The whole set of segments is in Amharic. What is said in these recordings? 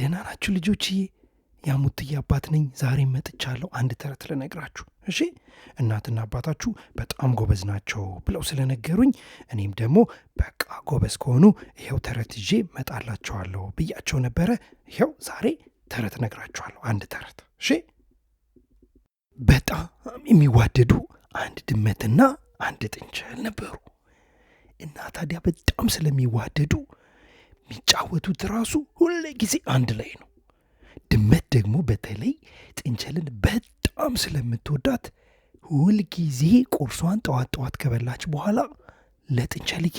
ደህና ናችሁ ልጆችዬ? ያሙትዬ አባት ነኝ። ዛሬም መጥቻለሁ አንድ ተረት ልነግራችሁ። እሺ፣ እናትና አባታችሁ በጣም ጎበዝ ናቸው ብለው ስለነገሩኝ እኔም ደግሞ በቃ ጎበዝ ከሆኑ ይኸው ተረት ይዤ መጣላቸዋለሁ ብያቸው ነበረ። ይኸው ዛሬ ተረት ነግራችኋለሁ፣ አንድ ተረት። እሺ፣ በጣም የሚዋደዱ አንድ ድመትና አንድ ጥንቸል ነበሩ እና ታዲያ በጣም ስለሚዋደዱ የሚጫወቱት ራሱ ሁሌ ጊዜ አንድ ላይ ነው። ድመት ደግሞ በተለይ ጥንቸልን በጣም ስለምትወዳት ሁል ጊዜ ቁርሷን ጠዋት ጠዋት ከበላች በኋላ ለጥንቸልዬ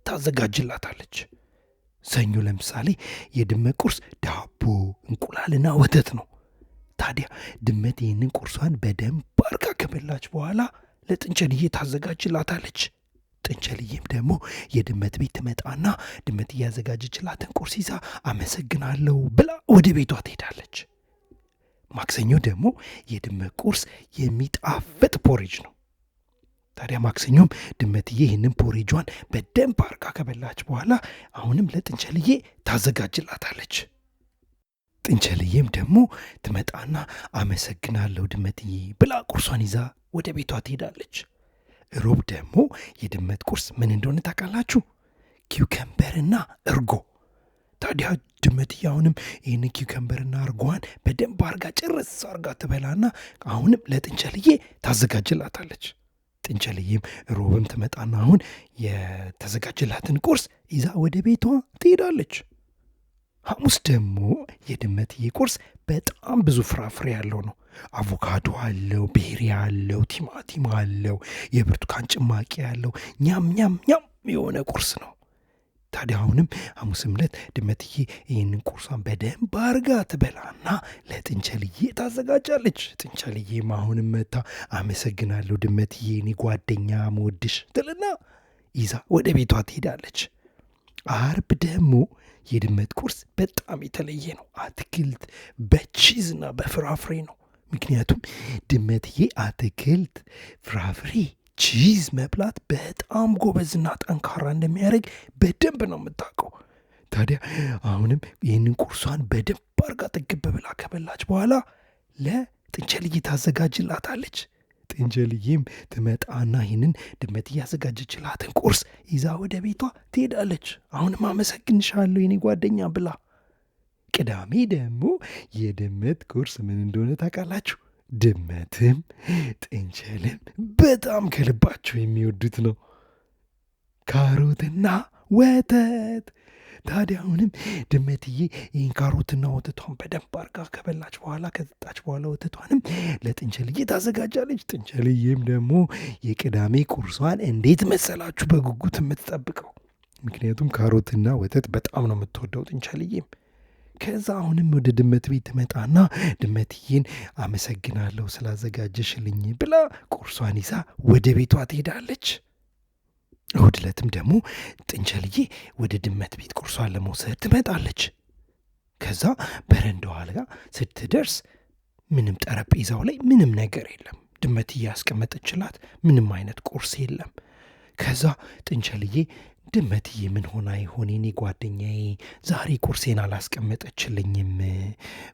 ታዘጋጅላታለች። ሰኞ ለምሳሌ የድመት ቁርስ ዳቦ፣ እንቁላልና ወተት ነው። ታዲያ ድመት ይህንን ቁርሷን በደንብ አርጋ ከበላች በኋላ ለጥንቸልዬ ታዘጋጅላታለች። ጥንቸልዬም ደግሞ የድመት ቤት ትመጣና ድመት እያዘጋጀችላትን ቁርስ ይዛ አመሰግናለሁ ብላ ወደ ቤቷ ትሄዳለች። ማክሰኞ ደግሞ የድመት ቁርስ የሚጣፍጥ ፖሬጅ ነው። ታዲያ ማክሰኞም ድመትዬ ይህንን ፖሬጇን በደንብ አርጋ ከበላች በኋላ አሁንም ለጥንቸልዬ ታዘጋጅላታለች። ጥንቸልዬም ደግሞ ትመጣና አመሰግናለሁ ድመትዬ ብላ ቁርሷን ይዛ ወደ ቤቷ ትሄዳለች። ሮብ ደግሞ የድመት ቁርስ ምን እንደሆነ ታውቃላችሁ? ኪውከምበርና እርጎ። ታዲያ ድመትዬ አሁንም ይህን ኪውከምበርና እርጎዋን በደንብ አርጋ ጭርስ አርጋ ትበላና አሁንም ለጥንቸልዬ ታዘጋጅላታለች። ጥንቸልዬም ሮብም ትመጣና አሁን የተዘጋጀላትን ቁርስ ይዛ ወደ ቤቷ ትሄዳለች። ሐሙስ ደግሞ የድመትዬ ቁርስ በጣም ብዙ ፍራፍሬ ያለው ነው። አቮካዶ አለው፣ ቤሪ አለው፣ ቲማቲም አለው፣ የብርቱካን ጭማቂ ያለው ኛም ኛም ኛም የሆነ ቁርስ ነው። ታዲያ አሁንም ሐሙስም ዕለት ድመትዬ ይህንን ቁርሷን በደንብ አርጋ ትበላና ለጥንቸልዬ ታዘጋጃለች። ጥንቸልዬም አሁንም መታ አመሰግናለሁ ድመትዬ እኔ ጓደኛ መወድሽ ትልና ይዛ ወደ ቤቷ ትሄዳለች። አርብ ደግሞ የድመት ቁርስ በጣም የተለየ ነው። አትክልት በቺዝና በፍራፍሬ ነው። ምክንያቱም ድመትዬ አትክልት፣ ፍራፍሬ፣ ቺዝ መብላት በጣም ጎበዝና ጠንካራ እንደሚያደርግ በደንብ ነው የምታውቀው። ታዲያ አሁንም ይህንን ቁርሷን በደንብ አርጋ ጥግብ ብላ ከበላች በኋላ ለጥንቸልዬ ታዘጋጅላታለች። ጥንቸልዬም ትመጣና ይህንን ድመት እያዘጋጀችላትን ቁርስ ይዛ ወደ ቤቷ ትሄዳለች። አሁንም አመሰግንሻለሁ የኔ ጓደኛ ብላ። ቅዳሜ ደግሞ የድመት ቁርስ ምን እንደሆነ ታውቃላችሁ? ድመትም ጥንቸልም በጣም ከልባቸው የሚወዱት ነው፣ ካሮትና ወተት። ታዲያ አሁንም ድመትዬ ይህን ካሮትና ወተቷን በደንብ አርጋ ከበላች በኋላ ከጠጣች በኋላ ወተቷንም ለጥንቸልዬ ታዘጋጃለች። ጥንቸልዬም ደግሞ የቅዳሜ ቁርሷን እንዴት መሰላችሁ በጉጉት የምትጠብቀው? ምክንያቱም ካሮትና ወተት በጣም ነው የምትወደው ጥንቸልዬም። ከዛ አሁንም ወደ ድመት ቤት ትመጣና ድመትዬን አመሰግናለሁ ስላዘጋጀሽልኝ ብላ ቁርሷን ይዛ ወደ ቤቷ ትሄዳለች። እሁድ ዕለትም ደግሞ ጥንቸልዬ ወደ ድመት ቤት ቁርሷን ለመውሰድ ትመጣለች። ከዛ በረንዳዋ ጋር ስትደርስ ምንም ጠረጴዛው ላይ ምንም ነገር የለም። ድመትዬ ያስቀመጠችላት ምንም አይነት ቁርስ የለም። ከዛ ጥንቸልዬ ድመትዬ ምን ሆና ይሆን የኔ ጓደኛዬ ዛሬ ቁርሴን አላስቀመጠችልኝም፣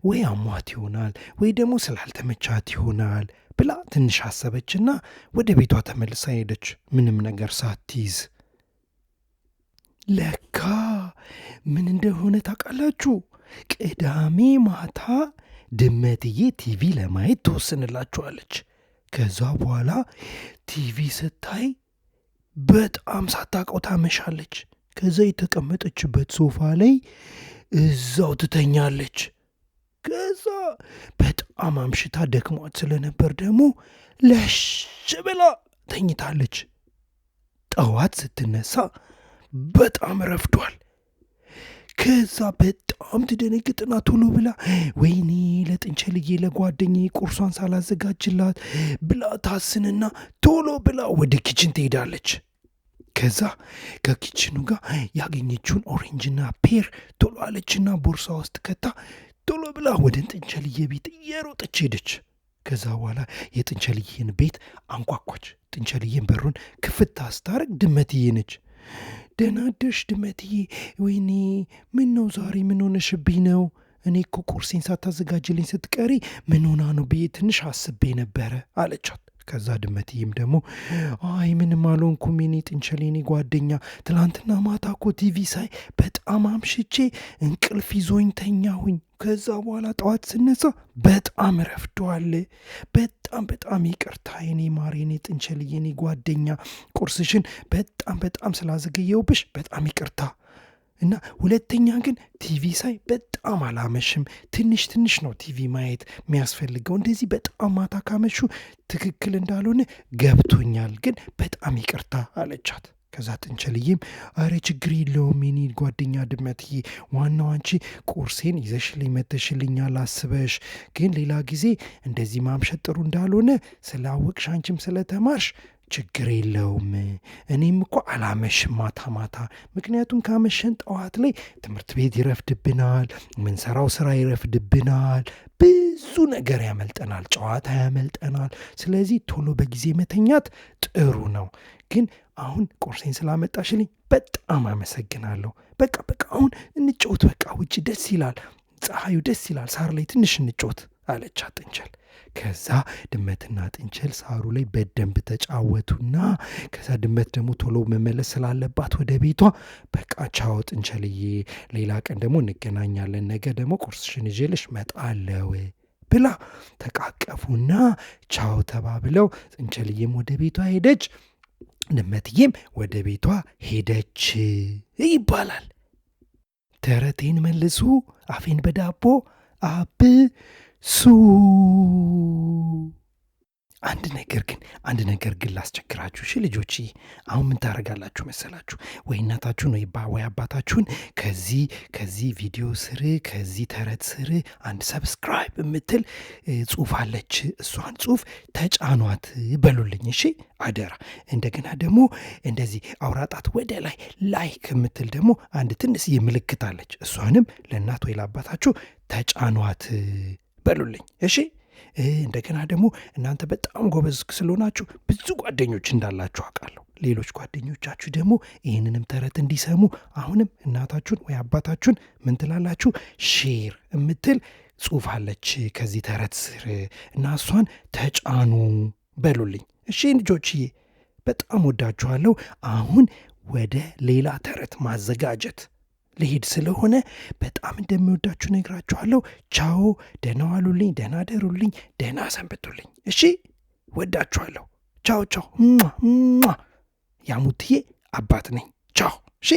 ወይ አሟት ይሆናል ወይ ደግሞ ስላልተመቻት ይሆናል ብላ ትንሽ አሰበችና ወደ ቤቷ ተመልሳ ሄደች፣ ምንም ነገር ሳትይዝ። ለካ ምን እንደሆነ ታውቃላችሁ? ቅዳሜ ማታ ድመትዬ ቲቪ ለማየት ትወስንላችኋለች። ከዛ በኋላ ቲቪ ስታይ በጣም ሳታውቀው ታመሻለች። ከዛ የተቀመጠችበት ሶፋ ላይ እዛው ትተኛለች። ከዛ በጣም አምሽታ ደክሟት ስለነበር ደግሞ ለሽ ብላ ተኝታለች። ጠዋት ስትነሳ በጣም ረፍዷል። ከዛ በጣም ትደነግጥና ቶሎ ብላ ወይኔ ለጥንቸልዬ ለጓደኛዬ ቁርሷን ሳላዘጋጅላት ብላ ታስንና ቶሎ ብላ ወደ ኪችን ትሄዳለች። ከዛ ከኪችኑ ጋር ያገኘችውን ኦሬንጅና ፔር ቶሎ አለችና ቦርሳ ውስጥ ከታ ቶሎ ብላ ወደ ጥንቸልዬ ቤት እየሮጠች ሄደች። ከዛ በኋላ የጥንቸልዬን ቤት አንኳኳች። ጥንቸልዬን በሩን ክፍት አስታረቅ ድመትዬ ነች። ደህና አደርሽ ድመትዬ፣ ወይኔ ምን ነው ዛሬ ምን ሆነሽብኝ ነው እኔ እኮ ቁርሴን ሳታዘጋጅልኝ ስትቀሪ ምን ሆና ነው ብዬ ትንሽ አስቤ ነበረ አለቻት። ከዛ ድመትዬም ደግሞ አይ ምንም አልሆንኩም የኔ ጥንቸል የኔ ጓደኛ፣ ትላንትና ማታ እኮ ቲቪ ሳይ በጣም አምሽቼ እንቅልፍ ይዞኝ ተኛሁኝ። ከዛ በኋላ ጠዋት ስነሳ በጣም ረፍዷል። በጣም ይቅርታ የኔ ማር የኔ ጥንቸል የኔ ጓደኛ፣ ቁርስሽን በጣም ስላዘገየውብሽ በጣም ይቅርታ እና ሁለተኛ ግን ቲቪ ሳይ በጣም አላመሽም። ትንሽ ነው ቲቪ ማየት የሚያስፈልገው። እንደዚህ በጣም ማታ ካመሹ ትክክል እንዳልሆነ ገብቶኛል፣ ግን በጣም ይቅርታ አለቻት። ከዛ ጥንቸልዬም አረ ችግር የለውም የኔ ጓደኛ ድመትዬ፣ ዋናው አንቺ ቁርሴን ይዘሽልኝ መተሽልኛል አስበሽ፣ ግን ሌላ ጊዜ እንደዚህ ማምሸት ጥሩ እንዳልሆነ ስላወቅሽ አንቺም ስለተማርሽ ችግር የለውም። እኔም እኮ አላመሽም ማታ፣ ምክንያቱም ካመሸን ጠዋት ላይ ትምህርት ቤት ይረፍድብናል፣ ምንሰራው ስራ ይረፍድብናል፣ ብዙ ነገር ያመልጠናል፣ ጨዋታ ያመልጠናል። ስለዚህ ቶሎ በጊዜ መተኛት ጥሩ ነው። ግን አሁን ቁርሴን ስላመጣሽልኝ በጣም አመሰግናለሁ። በቃ አሁን እንጫወት፣ በቃ ውጭ ደስ ይላል፣ ፀሐዩ ደስ ይላል፣ ሳር ላይ ትንሽ እንጫወት አለቻት ጥንቸል። ከዛ ድመትና ጥንቸል ሳሩ ላይ በደንብ ተጫወቱና ከዛ ድመት ደግሞ ቶሎ መመለስ ስላለባት ወደ ቤቷ በቃ ቻው ጥንቸልዬ፣ ሌላ ቀን ደግሞ እንገናኛለን፣ ነገ ደግሞ ቁርስሽን ይዤልሽ መጣለው ብላ ተቃቀፉና ቻው ተባብለው ጥንቸልዬም ወደ ቤቷ ሄደች፣ ድመትዬም ወደ ቤቷ ሄደች ይባላል። ተረቴን መልሱ አፌን በዳቦ አብሱ። አንድ ነገር ግን ላስቸግራችሁ። እሺ ልጆች፣ አሁን ምን ታደርጋላችሁ መሰላችሁ? ወይ እናታችሁን ወይ አባታችሁን ከዚህ ቪዲዮ ስር ከዚህ ተረት ስር አንድ ሰብስክራይብ የምትል ጽሁፍ አለች፣ እሷን ጽሁፍ ተጫኗት በሉልኝ። እሺ አደራ። እንደገና ደግሞ እንደዚህ አውራጣት ወደ ላይ ላይክ የምትል ደግሞ አንድ ትንሽ ምልክት አለች፣ እሷንም ለእናት ወይ ለአባታችሁ ተጫኗት በሉልኝ። እሺ እንደገና ደግሞ እናንተ በጣም ጎበዝ ስለሆናችሁ ብዙ ጓደኞች እንዳላችሁ አውቃለሁ። ሌሎች ጓደኞቻችሁ ደግሞ ይህንንም ተረት እንዲሰሙ አሁንም እናታችሁን ወይ አባታችሁን ምን ትላላችሁ? ሼር የምትል ጽሁፍ አለች ከዚህ ተረት ስር እና እሷን ተጫኑ በሉልኝ። እሺ ልጆችዬ፣ በጣም ወዳችኋለሁ። አሁን ወደ ሌላ ተረት ማዘጋጀት ልሄድ ስለሆነ በጣም እንደሚወዳችሁ ነግራችኋለሁ። ቻው፣ ደህና ዋሉልኝ፣ ደህና ደሩልኝ፣ ደህና ሰንብቱልኝ። እሺ ወዳችኋለሁ። ቻው። ያሙትዬ አባት ነኝ። ቻው። እሺ